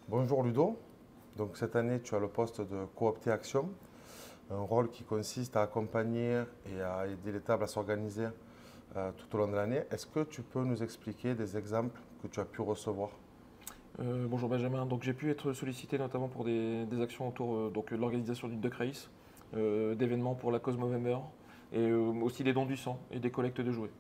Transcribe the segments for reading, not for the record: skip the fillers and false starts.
Bonjour Ludo. Donc cette année, tu as le poste de coopté action, un rôle qui consiste à accompagner et à aider les tables à s'organiser tout au long de l'année. Est-ce que tu peux nous expliquer des exemples que tu as pu recevoir? Bonjour Benjamin, donc j'ai pu être sollicité notamment pour des actions autour de l'organisation d'une duck race, d'événements pour la cause Movember et aussi des dons du sang et des collectes de jouets.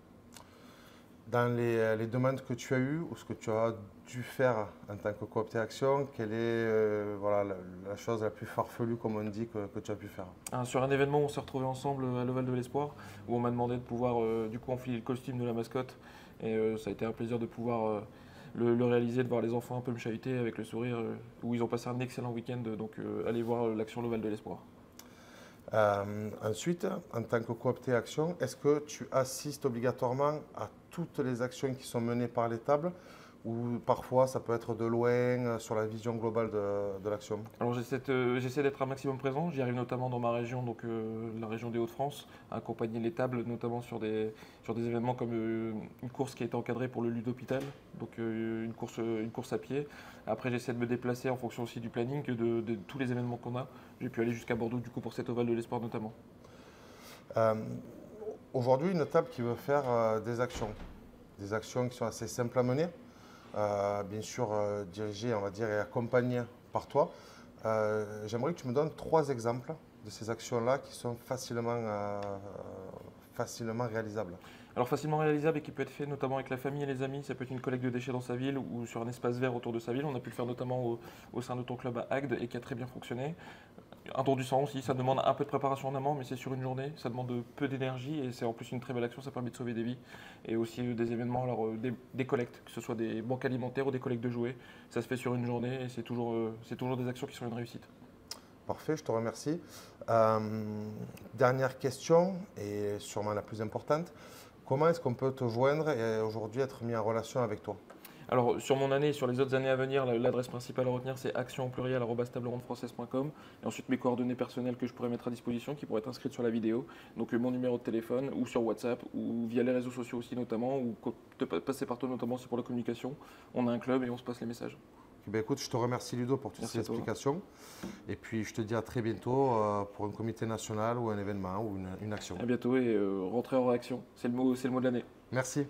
Dans les demandes que tu as eues ou ce que tu as dû faire en tant que coopté action, quelle est voilà, la chose la plus farfelue, comme on dit, que tu as pu faire? Sur un événement où on s'est retrouvés ensemble à l'Oval de l'Espoir, où on m'a demandé de pouvoir du coup enfiler le costume de la mascotte et ça a été un plaisir de pouvoir le réaliser, de voir les enfants un peu me chahuter avec le sourire, où ils ont passé un excellent week-end, donc allez voir l'action l'Oval de l'Espoir. Ensuite, en tant que coopté action, est-ce que tu assistes obligatoirement à toutes les actions qui sont menées par les tables ou parfois ça peut être de loin sur la vision globale de l'action? Alors j'essaie d'être un maximum présent, j'y arrive notamment dans ma région, donc la région des Hauts-de-France, à accompagner les tables, notamment sur des événements comme une course qui a été encadrée pour le Ludopithal, donc une course à pied. Après j'essaie de me déplacer en fonction aussi du planning, de tous les événements qu'on a. J'ai pu aller jusqu'à Bordeaux du coup pour cet Oval de l'Espoir notamment. Euh, Aujourd'hui, une table qui veut faire des actions qui sont assez simples à mener, bien sûr dirigées, on va dire, et accompagnées par toi. J'aimerais que tu me donnes trois exemples de ces actions-là qui sont facilement réalisables. Alors facilement réalisable et qui peut être fait notamment avec la famille et les amis, ça peut être une collecte de déchets dans sa ville ou sur un espace vert autour de sa ville. On a pu le faire notamment au sein de ton club à Agde et qui a très bien fonctionné. Un don du sang aussi, ça demande un peu de préparation en amont, mais c'est sur une journée, ça demande peu d'énergie et c'est en plus une très belle action, ça permet de sauver des vies. Et aussi des événements, alors des collectes, que ce soit des banques alimentaires ou des collectes de jouets, ça se fait sur une journée et c'est toujours des actions qui sont une réussite. Parfait, je te remercie. Dernière question, et sûrement la plus importante. Comment est-ce qu'on peut te joindre et aujourd'hui être mis en relation avec toi? Alors sur mon année et sur les autres années à venir, l'adresse principale à retenir c'est action au pluriel @tablerondefrançaise.com et ensuite mes coordonnées personnelles que je pourrais mettre à disposition qui pourraient être inscrites sur la vidéo. Donc mon numéro de téléphone ou sur WhatsApp ou via les réseaux sociaux aussi notamment ou passer par toi notamment c'est pour la communication. On a un club et on se passe les messages. Eh bien, écoute, je te remercie Ludo pour toutes Merci ces à toi. explications. Et puis je te dis à très bientôt pour un comité national ou un événement ou une action. À bientôt et rentrez en réaction. C'est le mot de l'année. Merci.